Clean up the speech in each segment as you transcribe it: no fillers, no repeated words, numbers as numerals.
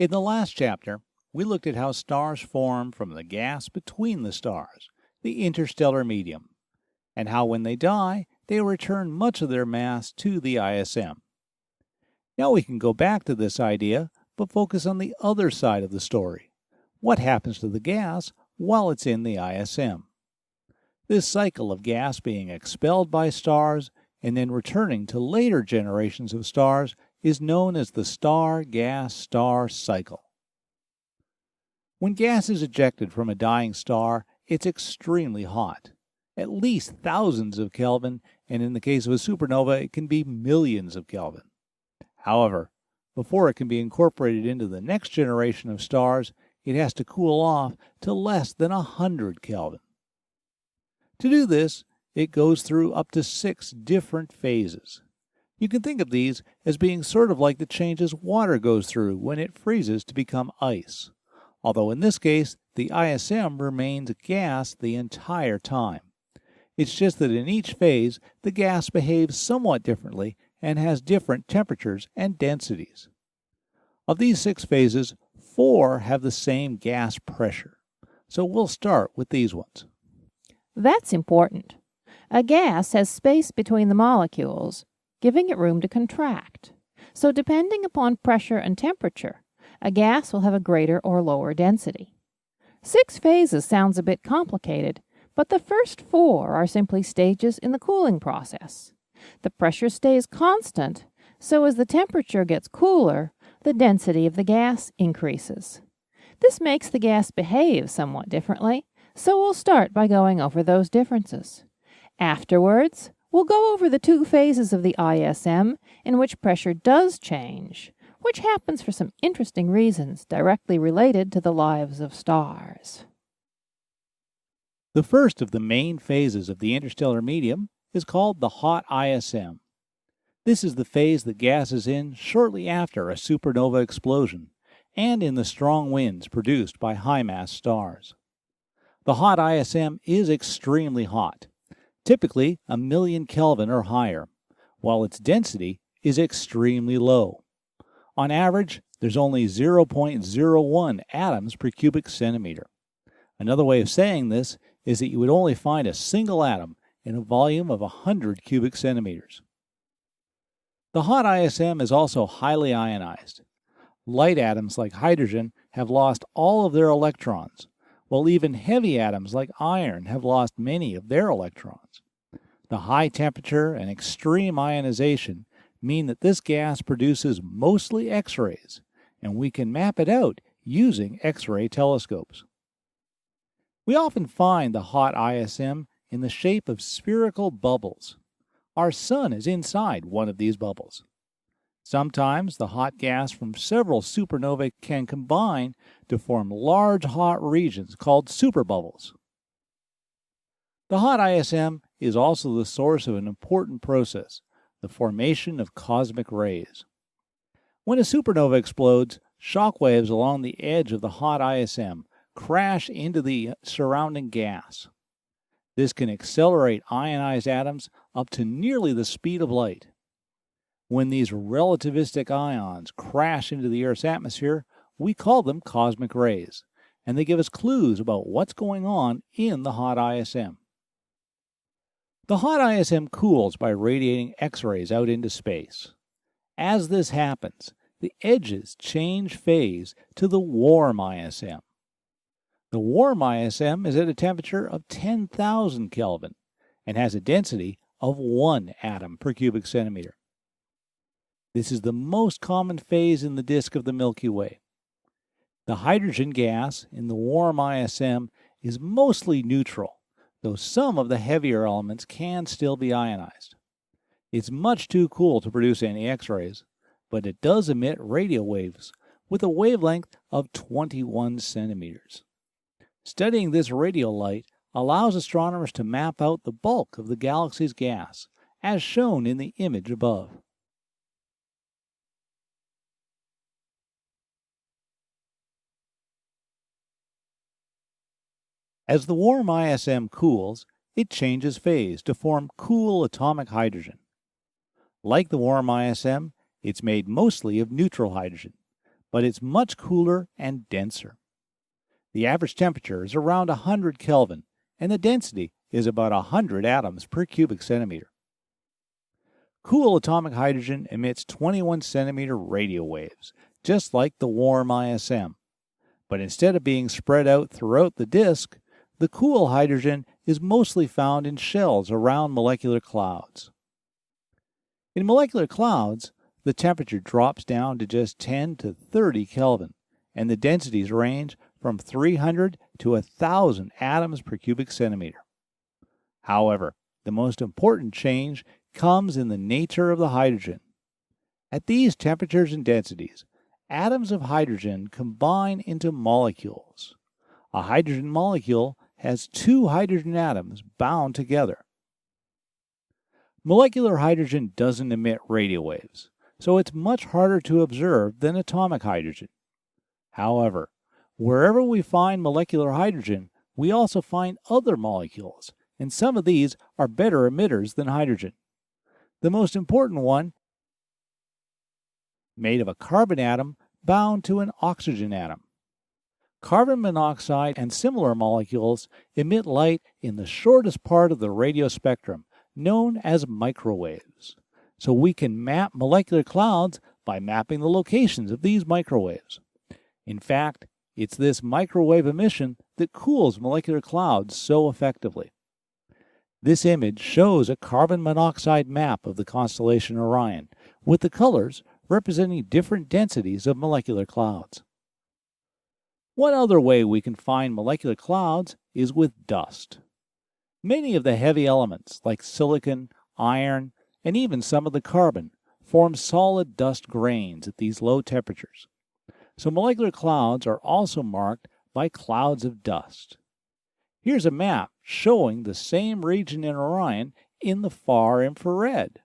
In the last chapter, we looked at how stars form from the gas between the stars, the interstellar medium, and how when they die, they return much of their mass to the ISM. Now we can go back to this idea, but focus on the other side of the story. What happens to the gas while it's in the ISM? This cycle of gas being expelled by stars and then returning to later generations of stars is known as the star-gas-star cycle. When gas is ejected from a dying star, it's extremely hot, at least thousands of Kelvin, and in the case of a supernova, it can be millions of Kelvin. However, before it can be incorporated into the next generation of stars, it has to cool off to less than 100 Kelvin. To do this, it goes through up to 6 different phases. You can think of these as being sort of like the changes water goes through when it freezes to become ice, although in this case, the ISM remains gas the entire time. It's just that in each phase, the gas behaves somewhat differently and has different temperatures and densities. Of these 6 phases, 4 have the same gas pressure, so we'll start with these ones. That's important. A gas has space between the molecules, giving it room to contract. So depending upon pressure and temperature, a gas will have a greater or lower density. 6 phases sounds a bit complicated, but the first 4 are simply stages in the cooling process. The pressure stays constant, so as the temperature gets cooler, the density of the gas increases. This makes the gas behave somewhat differently, so we'll start by going over those differences. Afterwards, we'll go over the 2 phases of the ISM in which pressure does change, which happens for some interesting reasons directly related to the lives of stars. The first of the main phases of the interstellar medium is called the hot ISM. This is the phase that gas is in shortly after a supernova explosion and in the strong winds produced by high-mass stars. The hot ISM is extremely hot, typically 1,000,000 Kelvin or higher, while its density is extremely low. On average, there's only 0.01 atoms per cubic centimeter. Another way of saying this is that you would only find a single atom in a volume of 100 cubic centimeters. The hot ISM is also highly ionized. Light atoms like hydrogen have lost all of their electrons, while even heavy atoms like iron have lost many of their electrons. The high temperature and extreme ionization mean that this gas produces mostly X-rays, and we can map it out using X-ray telescopes. We often find the hot ISM in the shape of spherical bubbles. Our Sun is inside one of these bubbles. Sometimes the hot gas from several supernovae can combine to form large hot regions called superbubbles. The hot ISM is also the source of an important process, the formation of cosmic rays. When a supernova explodes, shock waves along the edge of the hot ISM crash into the surrounding gas. This can accelerate ionized atoms up to nearly the speed of light. When these relativistic ions crash into the Earth's atmosphere, we call them cosmic rays, and they give us clues about what's going on in the hot ISM. The hot ISM cools by radiating X-rays out into space. As this happens, the edges change phase to the warm ISM. The warm ISM is at a temperature of 10,000 Kelvin and has a density of 1 atom per cubic centimeter. This is the most common phase in the disk of the Milky Way. The hydrogen gas in the warm ISM is mostly neutral, though some of the heavier elements can still be ionized. It's much too cool to produce any X-rays, but it does emit radio waves with a wavelength of 21 centimeters. Studying this radio light allows astronomers to map out the bulk of the galaxy's gas, as shown in the image above. As the warm ISM cools, it changes phase to form cool atomic hydrogen. Like the warm ISM, it's made mostly of neutral hydrogen, but it's much cooler and denser. The average temperature is around 100 Kelvin, and the density is about 100 atoms per cubic centimeter. Cool atomic hydrogen emits 21 centimeter radio waves, just like the warm ISM. But instead of being spread out throughout the disk, the cool hydrogen is mostly found in shells around molecular clouds. In molecular clouds, the temperature drops down to just 10 to 30 Kelvin, and the densities range from 300 to 1,000 atoms per cubic centimeter. However, the most important change comes in the nature of the hydrogen. At these temperatures and densities, atoms of hydrogen combine into molecules. A hydrogen molecule has two hydrogen atoms bound together. Molecular hydrogen doesn't emit radio waves, so it's much harder to observe than atomic hydrogen. However, wherever we find molecular hydrogen, we also find other molecules, and some of these are better emitters than hydrogen. The most important one, made of a carbon atom bound to an oxygen atom. Carbon monoxide and similar molecules emit light in the shortest part of the radio spectrum, known as microwaves. So we can map molecular clouds by mapping the locations of these microwaves. In fact, it's this microwave emission that cools molecular clouds so effectively. This image shows a carbon monoxide map of the constellation Orion, with the colors representing different densities of molecular clouds. One other way we can find molecular clouds is with dust. Many of the heavy elements, like silicon, iron, and even some of the carbon, form solid dust grains at these low temperatures. So molecular clouds are also marked by clouds of dust. Here's a map showing the same region in Orion in the far infrared.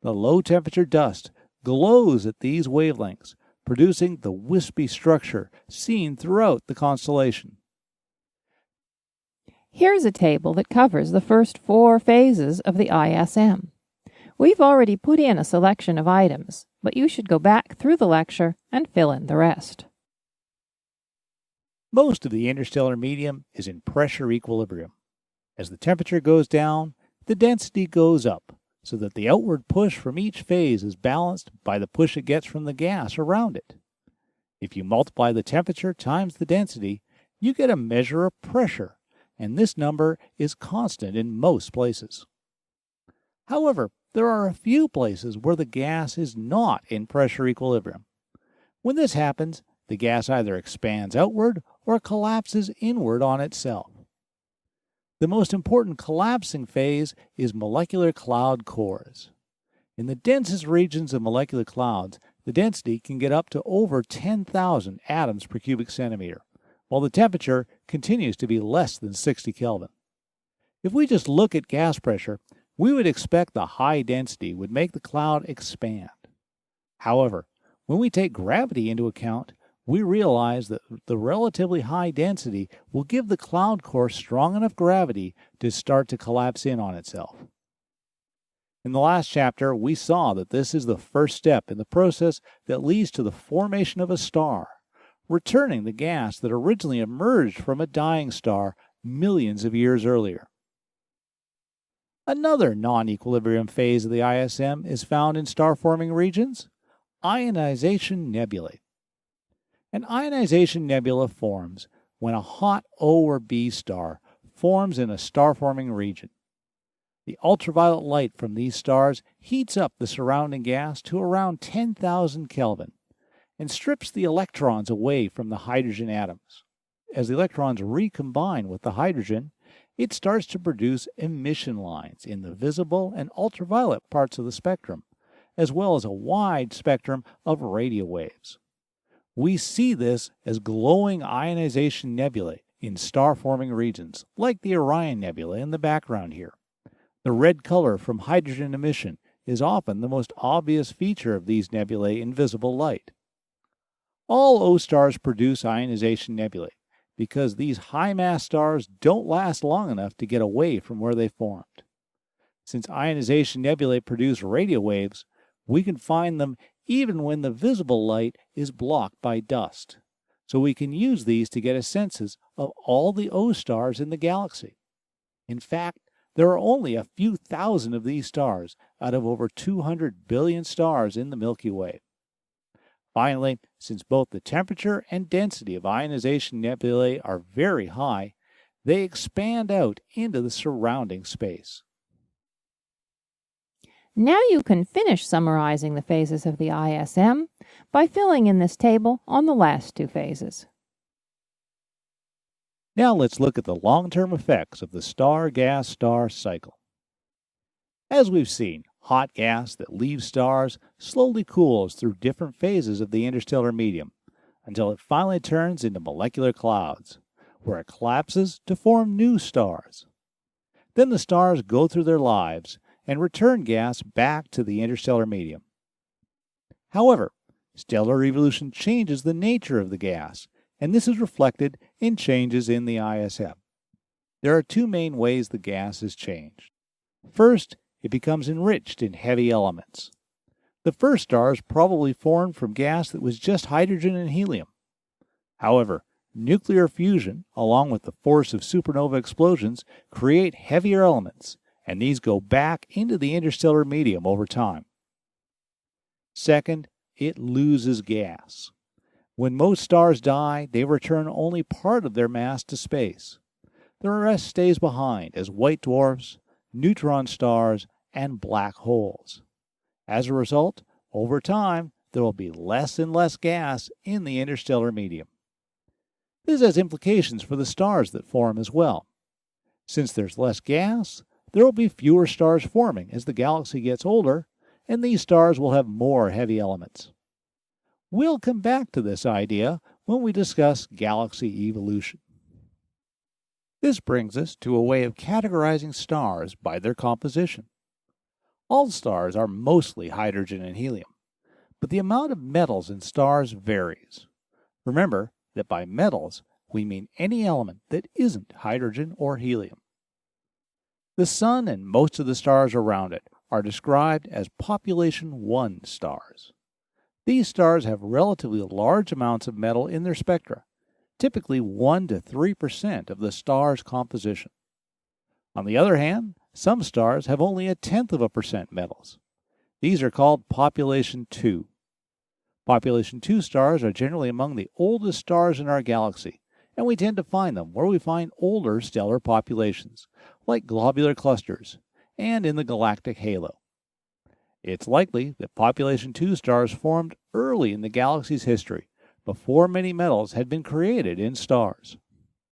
The low-temperature dust glows at these wavelengths, producing the wispy structure seen throughout the constellation. Here's a table that covers the first 4 phases of the ISM. We've already put in a selection of items, but you should go back through the lecture and fill in the rest. Most of the interstellar medium is in pressure equilibrium. As the temperature goes down, the density goes up, so that the outward push from each phase is balanced by the push it gets from the gas around it. If you multiply the temperature times the density, you get a measure of pressure, and this number is constant in most places. However, there are a few places where the gas is not in pressure equilibrium. When this happens, the gas either expands outward or collapses inward on itself. The most important collapsing phase is molecular cloud cores. In the densest regions of molecular clouds, the density can get up to over 10,000 atoms per cubic centimeter, while the temperature continues to be less than 60 Kelvin. If we just look at gas pressure, we would expect the high density would make the cloud expand. However, when we take gravity into account, we realize that the relatively high density will give the cloud core strong enough gravity to start to collapse in on itself. In the last chapter, we saw that this is the first step in the process that leads to the formation of a star, returning the gas that originally emerged from a dying star millions of years earlier. Another non-equilibrium phase of the ISM is found in star-forming regions, ionization nebulae. An ionization nebula forms when a hot O or B star forms in a star-forming region. The ultraviolet light from these stars heats up the surrounding gas to around 10,000 Kelvin and strips the electrons away from the hydrogen atoms. As the electrons recombine with the hydrogen, it starts to produce emission lines in the visible and ultraviolet parts of the spectrum, as well as a wide spectrum of radio waves. We see this as glowing ionization nebulae in star-forming regions, like the Orion Nebula in the background here. The red color from hydrogen emission is often the most obvious feature of these nebulae in visible light. All O stars produce ionization nebulae, because these high-mass stars don't last long enough to get away from where they formed. Since ionization nebulae produce radio waves, we can find them even when the visible light is blocked by dust. So we can use these to get a sense of all the O stars in the galaxy. In fact, there are only a few thousand of these stars out of over 200 billion stars in the Milky Way. Finally, since both the temperature and density of ionization nebulae are very high, they expand out into the surrounding space. Now you can finish summarizing the phases of the ISM by filling in this table on the last two phases. Now let's look at the long-term effects of the star-gas-star cycle. As we've seen, hot gas that leaves stars slowly cools through different phases of the interstellar medium until it finally turns into molecular clouds, where it collapses to form new stars. Then the stars go through their lives and return gas back to the interstellar medium. However, stellar evolution changes the nature of the gas, and this is reflected in changes in the ISM. There are two main ways the gas is changed. First, it becomes enriched in heavy elements. The first stars probably formed from gas that was just hydrogen and helium. However, nuclear fusion, along with the force of supernova explosions, create heavier elements, and these go back into the interstellar medium over time. Second, it loses gas. When most stars die, they return only part of their mass to space. The rest stays behind as white dwarfs, neutron stars, and black holes. As a result, over time, there will be less and less gas in the interstellar medium. This has implications for the stars that form as well. Since there's less gas, there will be fewer stars forming as the galaxy gets older, and these stars will have more heavy elements. We'll come back to this idea when we discuss galaxy evolution. This brings us to a way of categorizing stars by their composition. All stars are mostly hydrogen and helium, but the amount of metals in stars varies. Remember that by metals, we mean any element that isn't hydrogen or helium. The Sun and most of the stars around it are described as population 1 stars. These stars have relatively large amounts of metal in their spectra, typically 1 to 3% of the star's composition. On the other hand, some stars have only 0.1% metals. These are called population 2. Population 2 stars are generally among the oldest stars in our galaxy, and we tend to find them where we find older stellar populations, like globular clusters, and in the galactic halo. It's likely that population 2 stars formed early in the galaxy's history, before many metals had been created in stars.